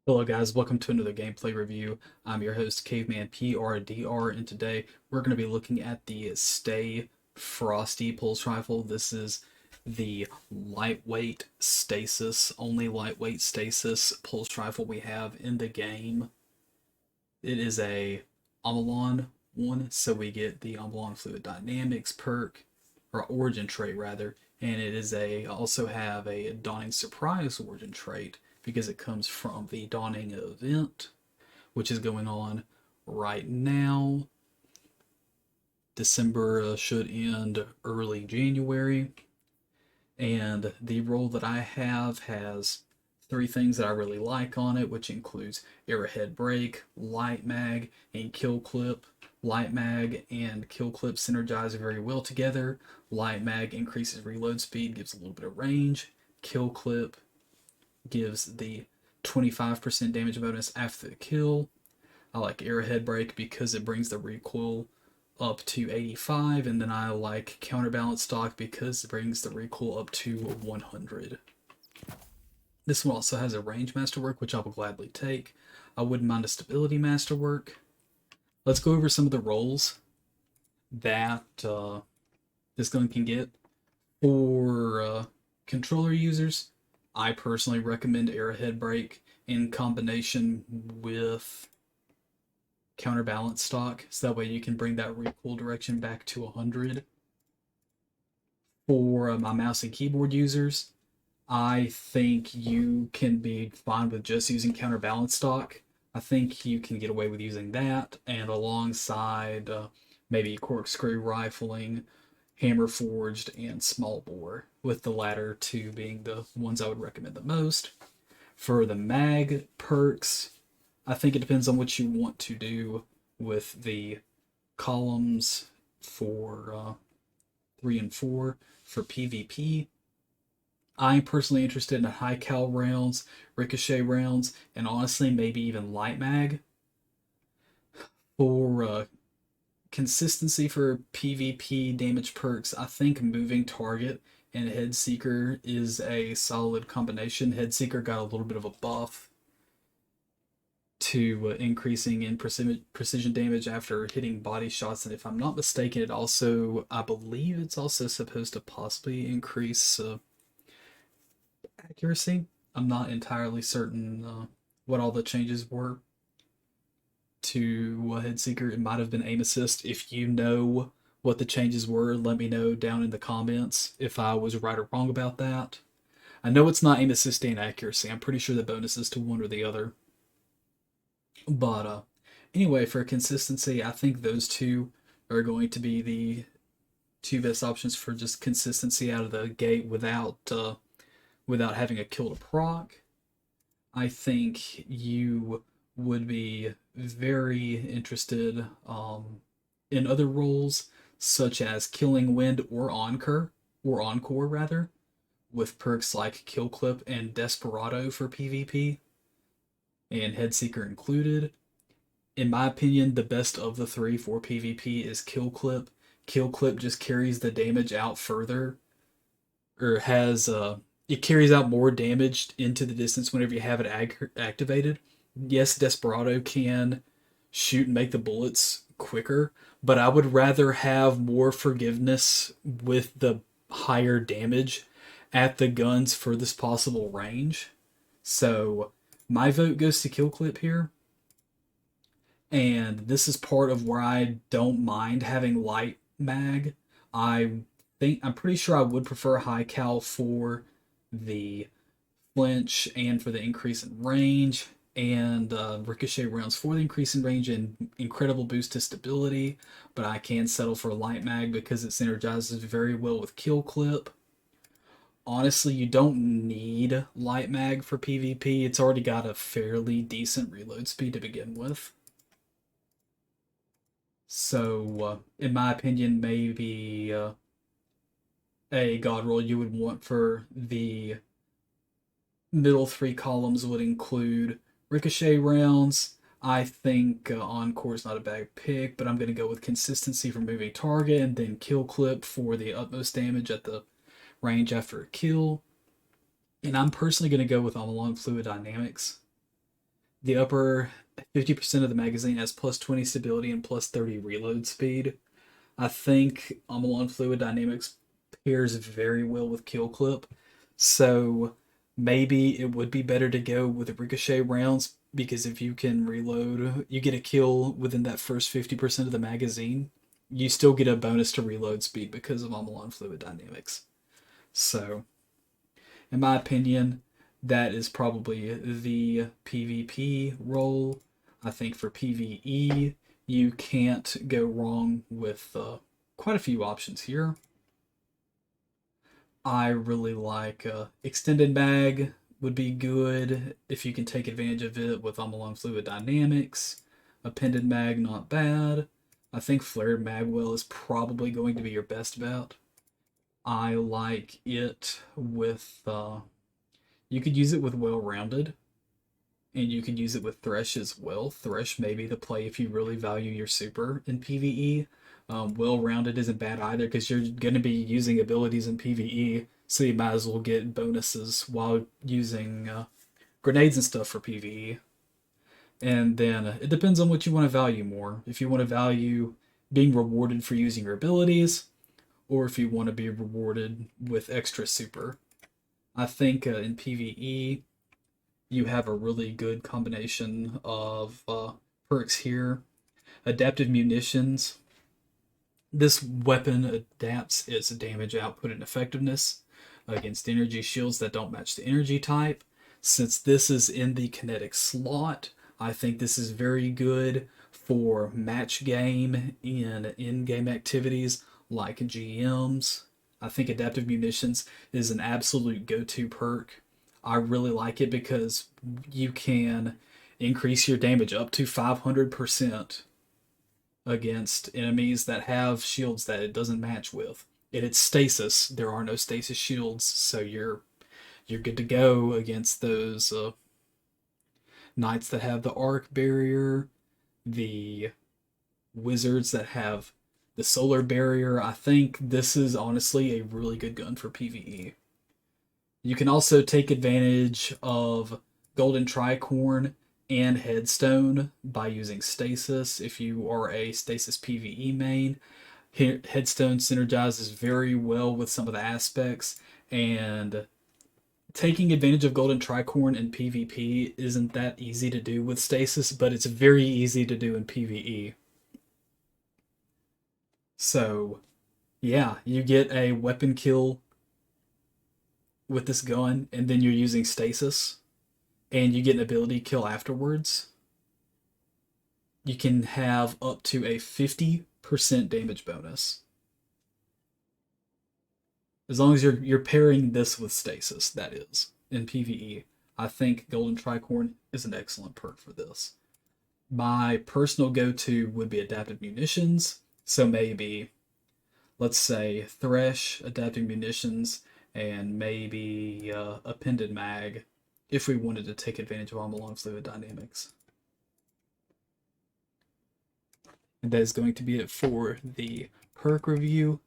Hello guys, welcome to another gameplay review. I'm your host Caveman PRDR, and today we're going to be looking at the Stay Frosty pulse rifle. This is the lightweight stasis, only lightweight stasis pulse rifle we have in the game. It is a Amalon one, so we get the Amalon Fluid Dynamics perk, or origin trait rather, and it is also have a Dawning Surprise origin trait because it comes from the Dawning event, which is going on right now. December should end early January, and the roll that I have has three things that I really like on it, which includes Arrowhead Break, Light Mag, and Kill Clip. Light Mag and Kill Clip synergize very well together. Light Mag increases reload speed, gives a little bit of range. Kill Clip gives the 25% damage bonus after the kill. I like Arrowhead Break because it brings the recoil up to 85, and then I like Counterbalance Stock because it brings the recoil up to 100. This one also has a range masterwork, which I will gladly take. I wouldn't mind a stability masterwork. Let's go over some of the roles that this gun can get. For controller users, I personally recommend Arrowhead Break in combination with Counterbalance Stock, so that way you can bring that recoil direction back to 100. For my mouse and keyboard users, I think you can be fine with just using Counterbalance Stock. I think you can get away with using that, and alongside maybe corkscrew rifling, hammer forged, and small bore, with the latter two being the ones I would recommend the most. For the mag perks, I think it depends on what you want to do with the columns for 3 and 4 for PvP. I'm personally interested in high cal rounds, ricochet rounds, and honestly, maybe even light mag. For consistency for PvP damage perks, I think moving target and Head Seeker is a solid combination. Head Seeker got a little bit of a buff to increasing in precision damage after hitting body shots, and if I'm not mistaken, I believe it's also supposed to possibly increase accuracy. I'm not entirely certain what all the changes were to Headseeker. It might have been aim assist. If you know what the changes were, let me know down in the comments if I was right or wrong about that. I know it's not aim assist and accuracy. I'm pretty sure the bonus is to one or the other. But anyway, for consistency, I think those two are going to be the two best options for just consistency out of the gate without having a kill to proc. I think you would be very interested in other roles such as Killing Wind or Encore rather, with perks like Kill Clip and Desperado for PvP, and Headseeker included. In my opinion, the best of the three for PvP is Kill Clip. Kill Clip just carries the damage out further, or has it carries out more damage into the distance whenever you have it activated. Yes, Desperado can shoot and make the bullets quicker, but I would rather have more forgiveness with the higher damage at the gun's furthest possible range. So my vote goes to Kill Clip here. And this is part of where I don't mind having light mag. I'm pretty sure I would prefer high cal for the flinch and for the increase in range, and ricochet rounds for the increase in range and incredible boost to stability, but I can settle for light mag because it synergizes very well with kill clip. Honestly, you don't need light mag for PvP. It's already got a fairly decent reload speed to begin with. So, in my opinion, maybe a god roll you would want for the middle three columns would include ricochet rounds. I think Encore is not a bad pick, but I'm going to go with consistency for moving target, and then kill clip for the utmost damage at the range after a kill. And I'm personally going to go with Amalon Fluid Dynamics. The upper 50% of the magazine has plus 20 stability and plus 30 reload speed. I think Amalon Fluid Dynamics pairs very well with Kill Clip. So maybe it would be better to go with ricochet rounds, because if you can reload, you get a kill within that first 50% of the magazine. You still get a bonus to reload speed because of Amalon Fluid Dynamics. So, in my opinion, that is probably the PvP role. I think for PvE, you can't go wrong with quite a few options here. I really like Extended Mag would be good if you can take advantage of it with Amalon Fluid Dynamics. Appended Mag, not bad. I think Flared Magwell is probably going to be your best bet. I like it with... you could use it with Well-Rounded, and you could use it with Thresh as well. Thresh may be the play if you really value your super in PvE. Well-Rounded isn't bad either, because you're going to be using abilities in PvE, so you might as well get bonuses while using grenades and stuff for PvE. And then it depends on what you want to value more. If you want to value being rewarded for using your abilities, or if you want to be rewarded with extra super. I think in PvE, you have a really good combination of perks here. Adaptive Munitions. This weapon adapts its damage output and effectiveness against energy shields that don't match the energy type. Since this is in the kinetic slot, I think this is very good for match game in in-game activities like GMs. I think Adaptive Munitions is an absolute go-to perk. I really like it because you can increase your damage up to 500% against enemies that have shields that it doesn't match with. And it's stasis. There are no stasis shields, so you're good to go against those knights that have the arc barrier, the wizards that have the solar barrier. I think this is honestly a really good gun for PvE. You can also take advantage of Golden Tricorn and Headstone by using Stasis if you are a Stasis PvE main. Headstone synergizes very well with some of the aspects, and taking advantage of Golden Tricorn in PvP isn't that easy to do with Stasis, but it's very easy to do in PvE. So, yeah, you get a weapon kill with this gun, and then you're using Stasis, and you get an ability kill afterwards. You can have up to a 50% damage bonus. As long as you're pairing this with Stasis, that is, in PvE. I think Golden Tricorn is an excellent perk for this. My personal go-to would be Adaptive Munitions, so maybe, let's say, Thresh, Adaptive Munitions, and maybe Appended Mag, if we wanted to take advantage of Amalon Fluid Dynamics. And that is going to be it for the perk review.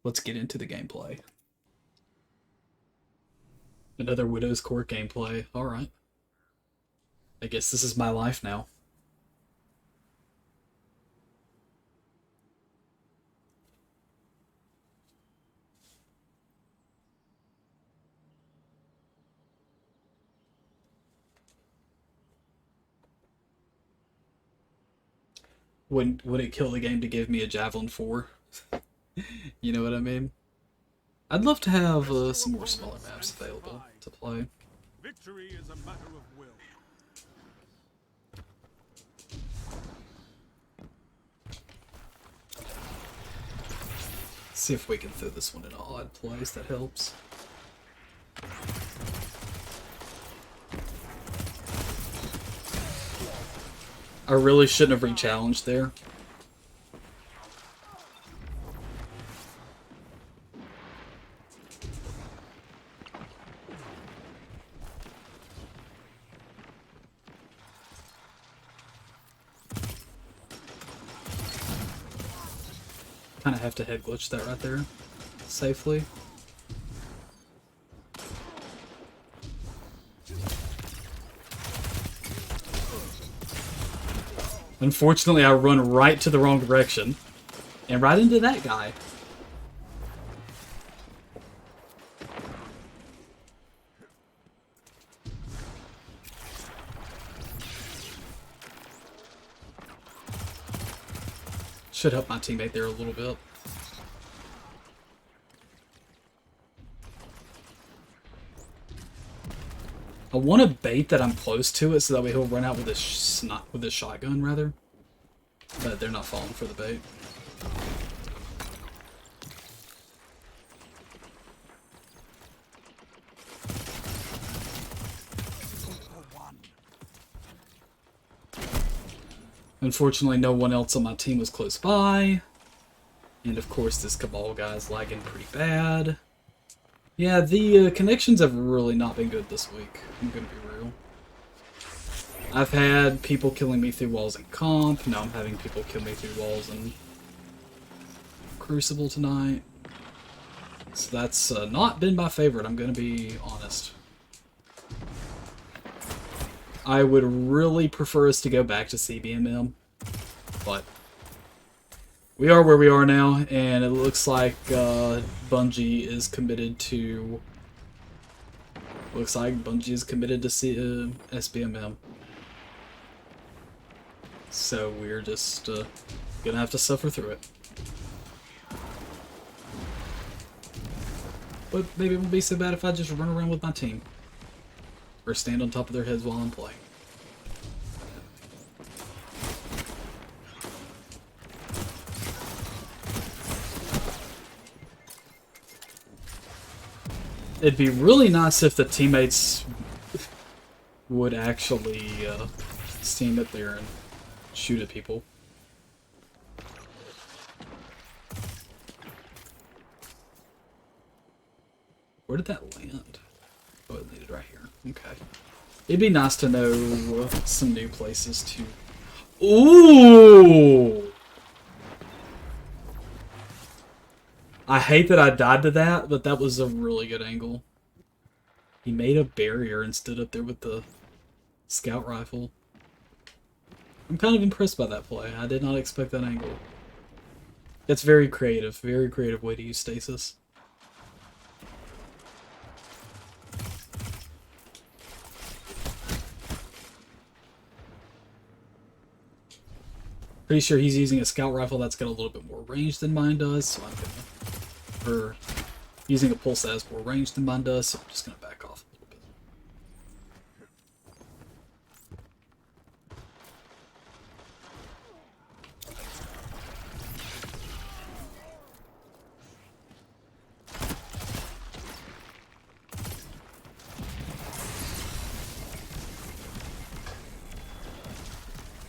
Let's get into the gameplay. Another Widow's Court gameplay. Alright. I guess this is my life now. Would it kill the game to give me a Javelin 4? You know what I mean? I'd love to have some more smaller maps available to play. Victory is a matter of will. See if we can throw this one in an odd place, that helps. I really shouldn't have re-challenged there. Kind of have to head glitch that right there safely. Unfortunately, I run right to the wrong direction. And right into that guy. Should help my teammate there a little bit. I want to bait that I'm close to it so that way he'll run out with his shotgun, rather. But they're not falling for the bait. Unfortunately, no one else on my team was close by. And of course, this Cabal guy's lagging pretty bad. Yeah, the connections have really not been good this week. I'm gonna be real. I've had people killing me through walls in comp. Now I'm having people kill me through walls in Crucible tonight. So that's not been my favorite, I'm gonna be honest. I would really prefer us to go back to CBMM, but we are where we are now, and it looks like Bungie is committed to. Looks like Bungie is committed to SBMM. So we're just gonna have to suffer through it. But maybe it won't be so bad if I just run around with my team. Or stand on top of their heads while I'm playing. It'd be really nice if the teammates would actually stand up there and shoot at people. Where did that land? Oh, it landed right here. Okay. It'd be nice to know some new places to... Ooh! I hate that I died to that, but that was a really good angle. He made a barrier and stood up there with the scout rifle. I'm kind of impressed by that play. I did not expect that angle. It's very creative way to use stasis. Pretty sure he's using a scout rifle that's got a little bit more range than mine does, so I'm gonna... Or using a pulse that has more range than mine does, so I'm just gonna back off a little bit.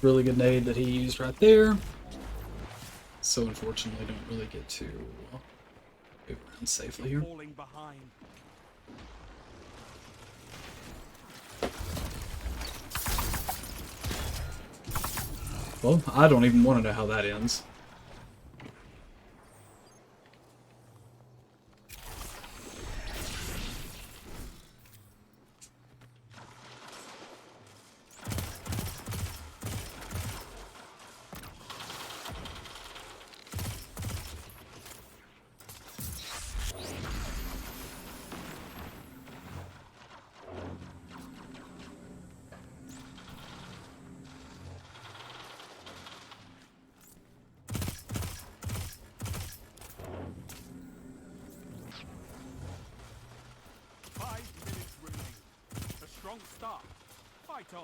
Really good nade that he used right there. So unfortunately, I don't really get to move around safely here. Falling behind. Well, I don't even want to know how that ends. Stop. Fight on.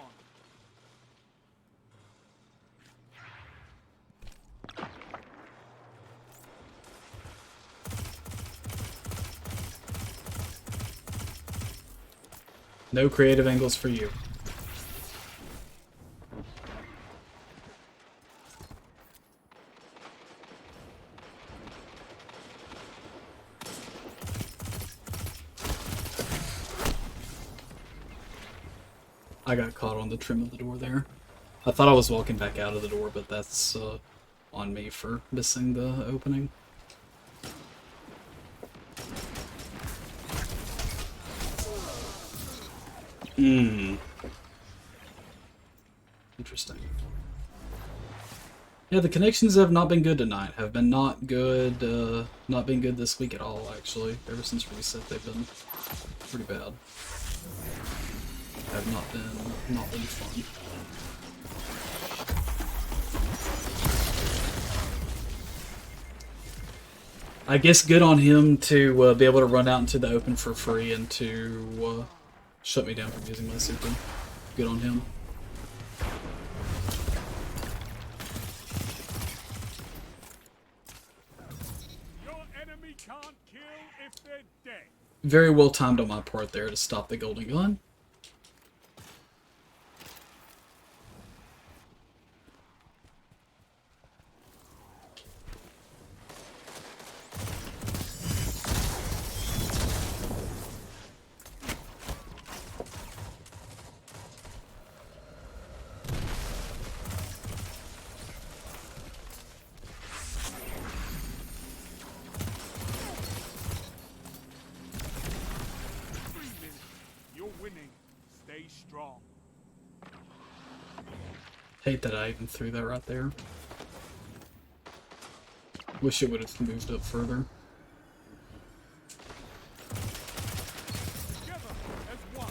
No creative angles for you. I got caught on the trim of the door there. I thought I was walking back out of the door, but that's on me for missing the opening. Interesting. Yeah, the connections have not been good tonight. Have been not good. Not been good this week at all. Actually, ever since reset, they've been pretty bad. Have not been fun. I guess good on him to be able to run out into the open for free and to shut me down from using my super. Good on him. Your enemy can't kill if they're dead. Very well timed on my part there to stop the golden gun. Strong. Hate that I even threw that right there. Wish it would have moved up further. Together as one.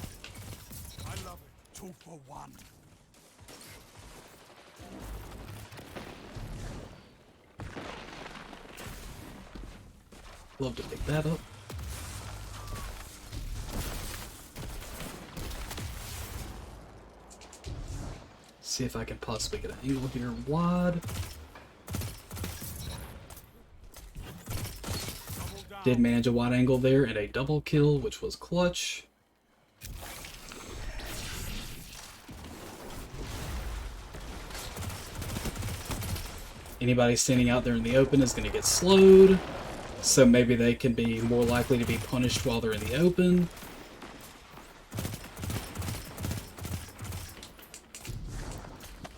I love it. 2 for 1. Love to pick that up. See if I can possibly get an angle here wide. Did manage a wide angle there and a double kill, which was clutch. Anybody standing out there in the open is going to get slowed, so maybe they can be more likely to be punished while they're in the open.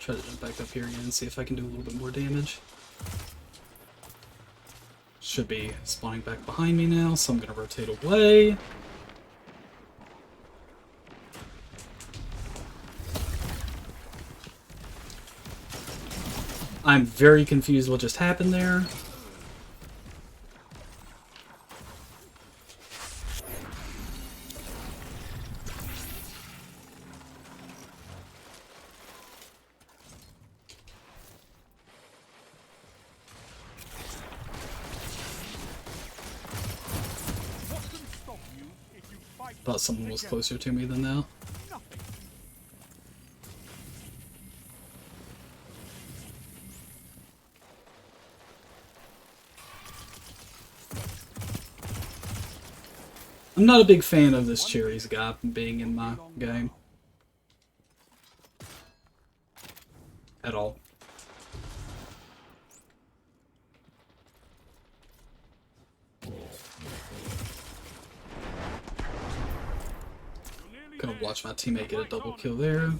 Try to jump back up here again and see if I can do a little bit more damage. Should be spawning back behind me now, so I'm going to rotate away. I'm very confused what just happened there. Thought someone was closer to me than that. I'm not a big fan of this cherries guy being in my game. At all. Gonna watch my teammate get a double kill there.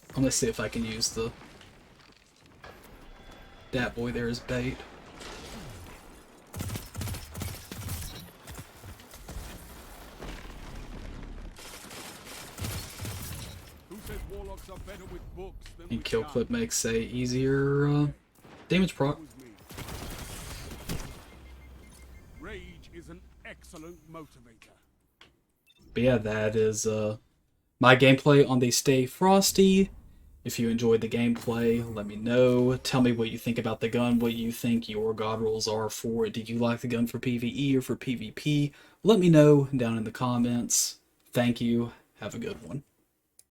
I'm gonna see if I can use the Dat boy there as bait. And kill clip makes a easier damage proc. Rage is an excellent motivator. But yeah, that is my gameplay on the Stay Frosty. If you enjoyed the gameplay, let me know. Tell me what you think about the gun, what you think your god rolls are for it. Do you like the gun for PvE or for PvP? Let me know down in the comments. Thank you. Have a good one.